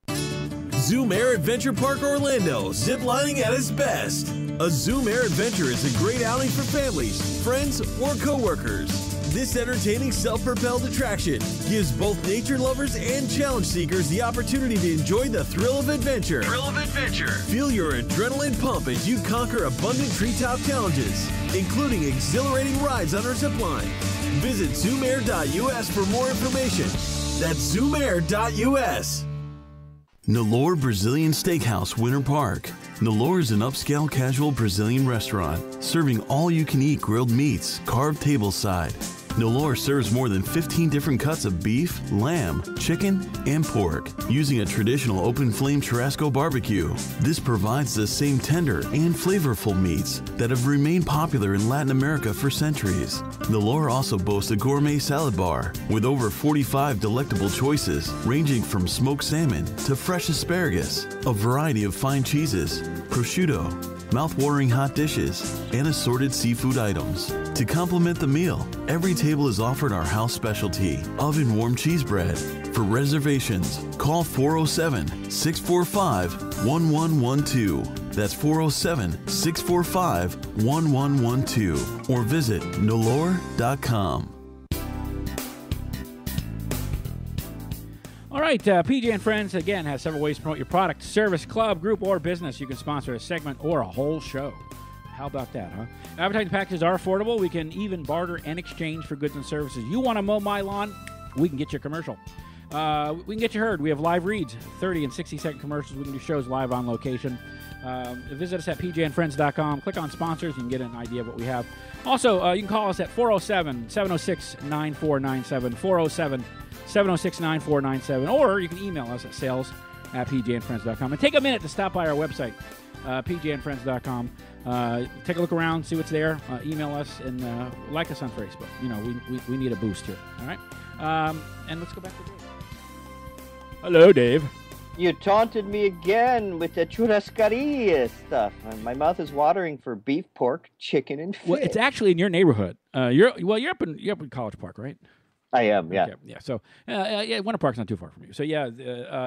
Zoom Air Adventure Park Orlando, ziplining at its best. A Zoom Air Adventure is a great outing for families, friends, or coworkers. This entertaining self-propelled attraction gives both nature lovers and challenge seekers the opportunity to enjoy the thrill of adventure. Feel your adrenaline pump as you conquer abundant treetop challenges, including exhilarating rides on our zipline. Visit zoomair.us for more information. That's zoomair.us. Nalor Brazilian Steakhouse, Winter Park. Nalor is an upscale casual Brazilian restaurant serving all-you-can-eat grilled meats, carved tableside. Nalor serves more than 15 different cuts of beef, lamb, chicken, and pork using a traditional open-flame churrasco barbecue. This provides the same tender and flavorful meats that have remained popular in Latin America for centuries. Nalor also boasts a gourmet salad bar with over 45 delectable choices ranging from smoked salmon to fresh asparagus, a variety of fine cheeses, prosciutto, mouth-watering hot dishes, and assorted seafood items. To complement the meal, every table is offered our house specialty, oven-warmed cheese bread. For reservations, call 407-645-1112. That's 407-645-1112. Or visit nalor.com. All right, PJ and Friends, again, has several ways to promote your product, service, club, group, or business. You can sponsor a segment or a whole show. How about that, huh? Advertising packages are affordable. We can even barter and exchange for goods and services. You want to mow my lawn? We can get you a commercial. We can get you heard. We have live reads, 30 and 60-second commercials. We can do shows live on location. Visit us at pjandfriends.com. Click on sponsors. You can get an idea of what we have. Also, you can call us at 407-706-9497, 407-706-9497, or you can email us at sales@pjandfriends.com. And take a minute to stop by our website, pjandfriends.com. Take a look around, see what's there. Email us and like us on Facebook. You know, we need a boost here. All right? And let's go back to Dave. Hello, Dave. You taunted me again with the churrascaria stuff. My mouth is watering for beef, pork, chicken, and fish. Well, it's actually in your neighborhood. You're up in College Park, right? I am, yeah. Okay, yeah. So, Winter Park's not too far from you. So, yeah,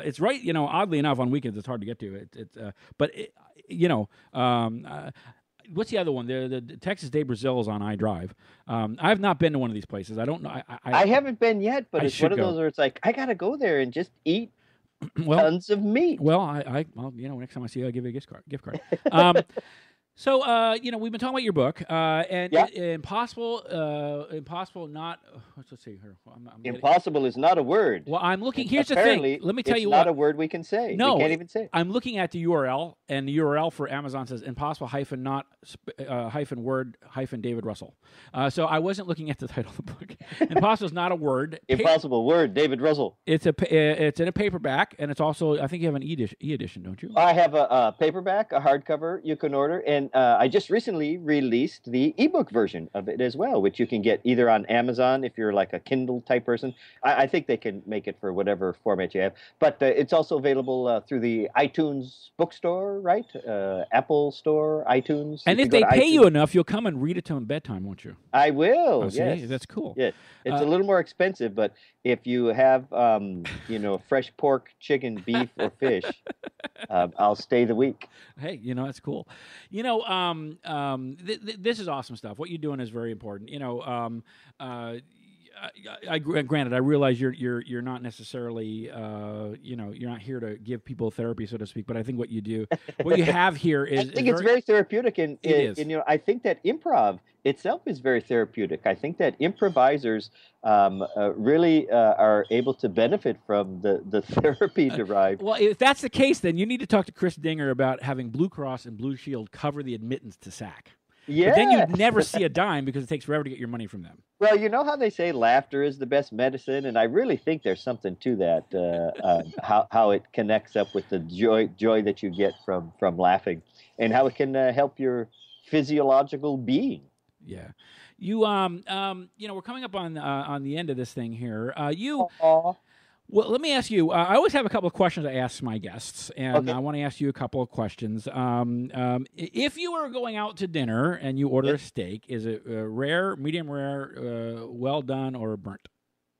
it's right. You know, oddly enough, on weekends it's hard to get to. What's the other one? The Texas Day Brazil is on iDrive. I've not been to one of these places. I don't know. I haven't been yet, but it's one of those where it's like I gotta go there and just eat tons of meat. Well, well, next time I see you, I'll give you a gift card. So, we've been talking about your book, and impossible not. Let's see here. Impossible is not a word. Well, I'm looking. Here's the thing. Let me tell you what. It's not a word we can say. No, we can't even say it. I'm looking at the URL, and the URL for Amazon says impossible -word David Russell. So I wasn't looking at the title of the book. Impossible is not a word. Impossible word, David Russell. It's in a paperback, and it's also, I think you have an e-edition, don't you? I have a paperback, a hardcover you can order, and I just recently released the ebook version of it as well, which you can get either on Amazon if you're like a Kindle type person. I think they can make it for whatever format you have, but it's also available through the iTunes bookstore, right? Apple Store, iTunes. And if they pay you enough, you'll come and read it to them bedtime, won't you? I will. Oh, yes, that's cool. Yeah, it's a little more expensive, but if you have fresh pork, chicken, beef, or fish, I'll stay the week. Hey, that's cool. This is awesome stuff. What you're doing is very important. Granted, I realize you're not necessarily you're not here to give people therapy, so to speak. But I think what you have here is I think it's very therapeutic, and I think that improv itself is very therapeutic. I think that improvisers really are able to benefit from the therapy derived. Well, if that's the case, then you need to talk to Chris Dinger about having Blue Cross and Blue Shield cover the admittance to SAC. Yeah. But then you never see a dime because it takes forever to get your money from them. Well, you know how they say laughter is the best medicine, and I really think there's something to that. How it connects up with the joy that you get from laughing, and how it can help your physiological being. Yeah. You we're coming up on the end of this thing here. Well, let me ask you. I always have a couple of questions I ask my guests, and I want to ask you a couple of questions. If you were going out to dinner and you order a steak, is it rare, medium rare, well done, or burnt?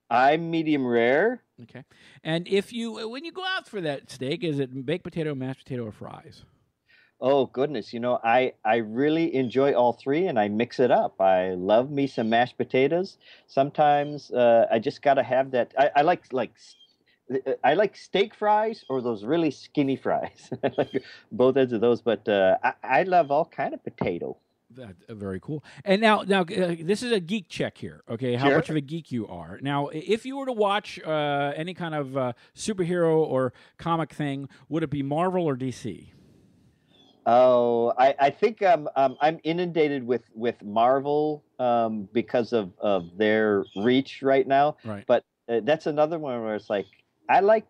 I'm medium rare. Okay. And when you go out for that steak, is it baked potato, mashed potato, or fries? Oh, goodness. I really enjoy all three, and I mix it up. I love me some mashed potatoes. Sometimes I just got to have that. I like steak fries or those really skinny fries. I like both ends of those, but I love all kind of potato. Very cool. And now, this is a geek check here. Okay, how much of a geek you are. Now, if you were to watch any kind of superhero or comic thing, would it be Marvel or DC? Oh, I think I'm inundated with Marvel because of their reach right now. Right. But that's another one where it's like I like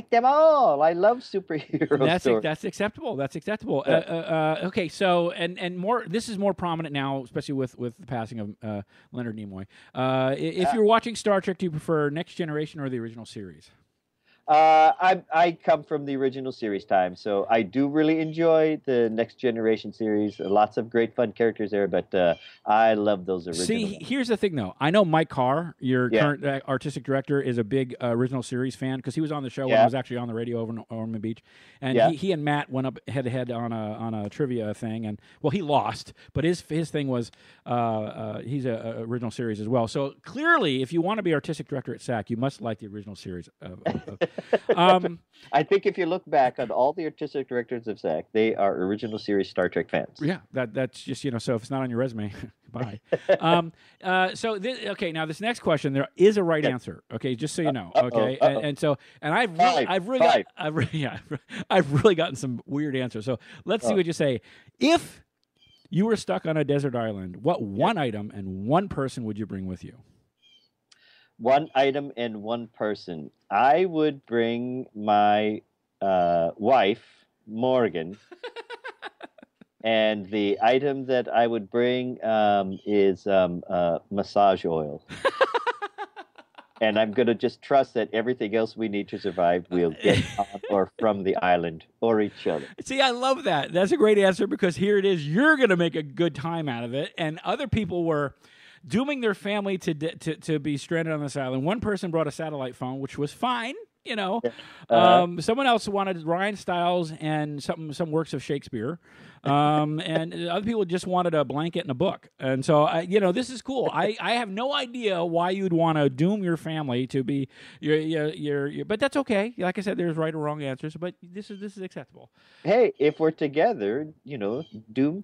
them all. I love superhero stories. That's acceptable. That's acceptable. Okay, so and more. This is more prominent now, especially with the passing of Leonard Nimoy. If you're watching Star Trek, do you prefer Next Generation or the original series? I come from the original series time, so I do really enjoy the Next Generation series. Lots of great fun characters there, but I love those original See, ones. here's the thing, though. I know Mike Carr, your current artistic director, is a big original series fan because he was on the show when I was actually on the radio over in Ormond Beach, and he and Matt went up head to head on a trivia thing, and he lost, but his thing was he's a original series as well. So clearly, if you want to be artistic director at SAC, you must like the original series. I think if you look back on all the artistic directors of SAC, they are original series Star Trek fans. Yeah, that's just so if it's not on your resume, bye. Okay, now this next question, there is a right answer. Okay, just so you know. Okay, and I've really gotten some weird answers. So let's see what you say. If you were stuck on a desert island, what one item and one person would you bring with you? One item and one person. I would bring my wife, Morgan, and the item that I would bring is massage oil. And I'm going to just trust that everything else we need to survive we'll get on or from the island or each other. See, I love that. That's a great answer because here it is. You're going to make a good time out of it, and other people were dooming their family to be stranded on this island. One person brought a satellite phone, which was fine, someone else wanted Ryan Stiles and some works of Shakespeare, and other people just wanted a blanket and a book. And so, this is cool. I have no idea why you'd want to doom your family to be your but that's okay. Like I said, there's right or wrong answers, but this is acceptable. Hey, if we're together, doom.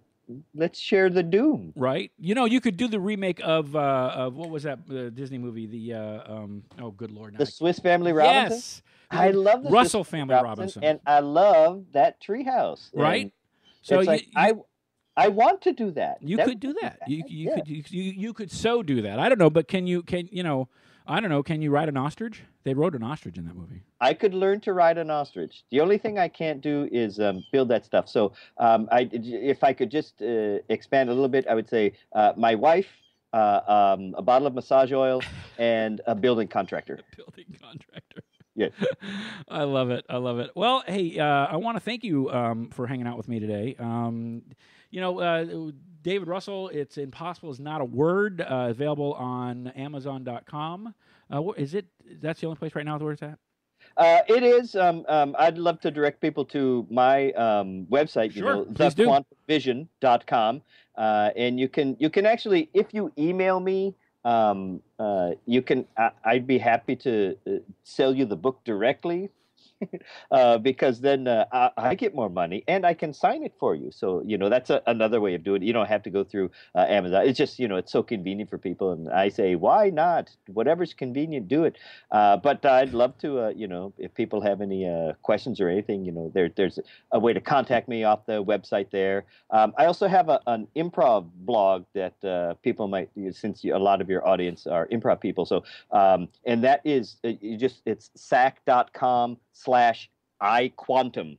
Let's share the doom. Right. You could do the remake of what was that Disney movie? The good Lord. The Swiss Family Robinson? Yes. I love the Russell Swiss Family Robinson. And I love that treehouse. Right. And so I want to do that. You could do that. You could so do that. I don't know, but can you ride an ostrich? They rode an ostrich in that movie. I could learn to ride an ostrich. The only thing I can't do is build that stuff. So if I could just expand a little bit, I would say my wife, a bottle of massage oil, and a building contractor. A building contractor. Yeah. I love it. Well, hey, I want to thank you for hanging out with me today. David Russell, it's Impossible is Not a Word, available on Amazon.com. Is it? That's the only place right now where it's at? It is. I'd love to direct people to my website, sure, thequantumvision.com. And you can actually, if you email me, you can. I'd be happy to sell you the book directly. because then I get more money and I can sign it for you. So, that's another way of doing it. You don't have to go through Amazon. It's just, it's so convenient for people. And I say, why not? Whatever's convenient, do it. But I'd love to, if people have any questions or anything, there's a way to contact me off the website there. I also have an improv blog that people might, since a lot of your audience are improv people. So, and that is, it's sac.com/iQuantum.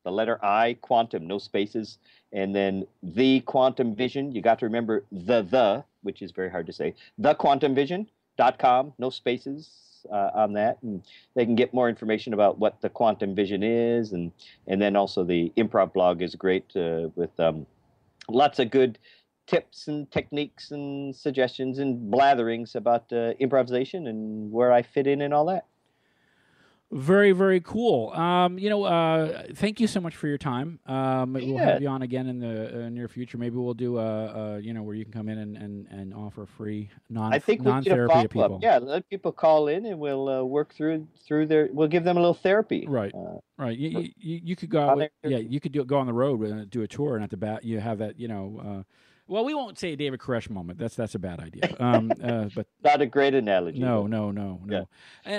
The letter I, quantum, no spaces. And then the quantum vision. You got to remember the, which is very hard to say. thequantumvision.com, no spaces on that. And they can get more information about what the quantum vision is. And then also the improv blog is great with lots of good tips and techniques and suggestions and blatherings about improvisation and where I fit in and all that. Very, very cool. Thank you so much for your time. We'll have you on again in the near future. Maybe we'll do where you can come in and offer free non-therapy to people. Yeah, let people call in and we'll work through we'll give them a little therapy. Right. Right. You could go out. You could go on the road and do a tour, and at the back you have that. Well, we won't say a David Koresh moment. That's a bad idea. But not a great analogy. No. Yeah.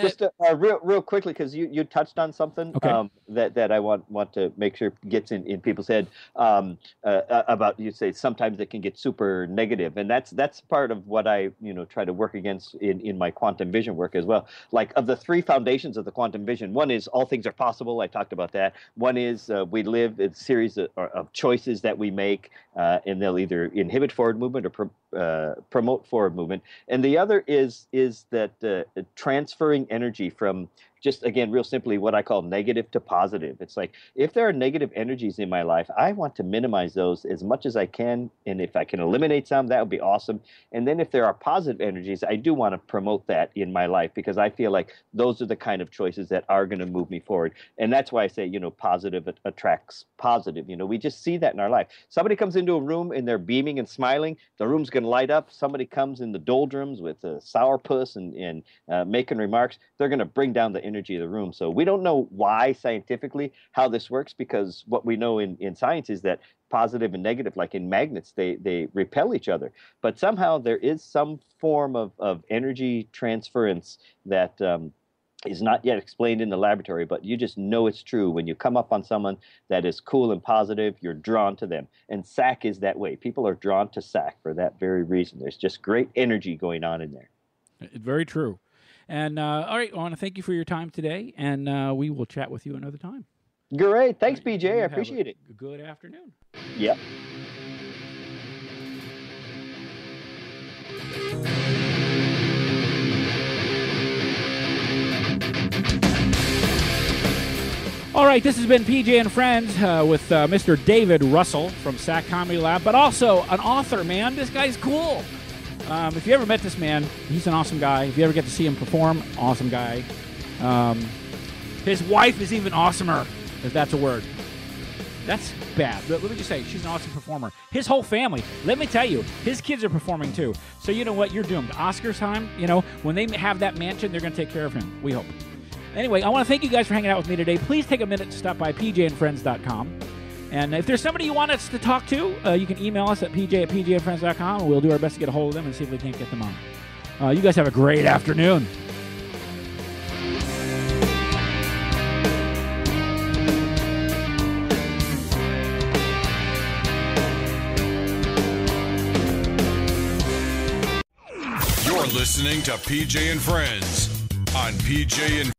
Just real quickly, because you touched on something that I want to make sure gets in people's head about, you say sometimes it can get super negative, and that's part of what I try to work against in my quantum vision work as well. Like, of the three foundations of the quantum vision, one is all things are possible. I talked about that. One is we live in a series of choices that we make, and they'll either inhibit forward movement or promote forward movement. And the other is that transferring energy from, just again, real simply, what I call negative to positive. It's like, if there are negative energies in my life, I want to minimize those as much as I can. And if I can eliminate some, that would be awesome. And then if there are positive energies, I do want to promote that in my life, because I feel like those are the kind of choices that are going to move me forward. And that's why I say, positive attracts positive. We just see that in our life. Somebody comes into a room and they're beaming and smiling, the room's going to light up. Somebody comes in the doldrums with a sourpuss and making remarks, they're going to bring down the energy of the room. So we don't know why scientifically how this works, because what we know in science is that positive and negative, like in magnets, they repel each other. But somehow there is some form of energy transference that is not yet explained in the laboratory, but you just know it's true. When you come up on someone that is cool and positive, you're drawn to them. And SAC is that way. People are drawn to SAC for that very reason. There's just great energy going on in there. Very true. And all right, I want to thank you for your time today, and we will chat with you another time. Great. Thanks, BJ. I appreciate it. Good afternoon. Yep. All right, this has been PJ and Friends with Mr. David Russell from SAC Comedy Lab, but also an author, man. This guy's cool. If you ever met this man, he's an awesome guy. If you ever get to see him perform, awesome guy. His wife is even awesomer, if that's a word. That's bad. Let me just say, she's an awesome performer. His whole family, let me tell you, his kids are performing too. So you know what? You're doomed. Oscars time, when they have that mansion, they're going to take care of him. We hope. Anyway, I want to thank you guys for hanging out with me today. Please take a minute to stop by pjandfriends.com. And if there's somebody you want us to talk to, you can email us at pj@pjandfriends.com, and we'll do our best to get a hold of them and see if we can't get them on. You guys have a great afternoon. You're listening to PJ and Friends on PJ and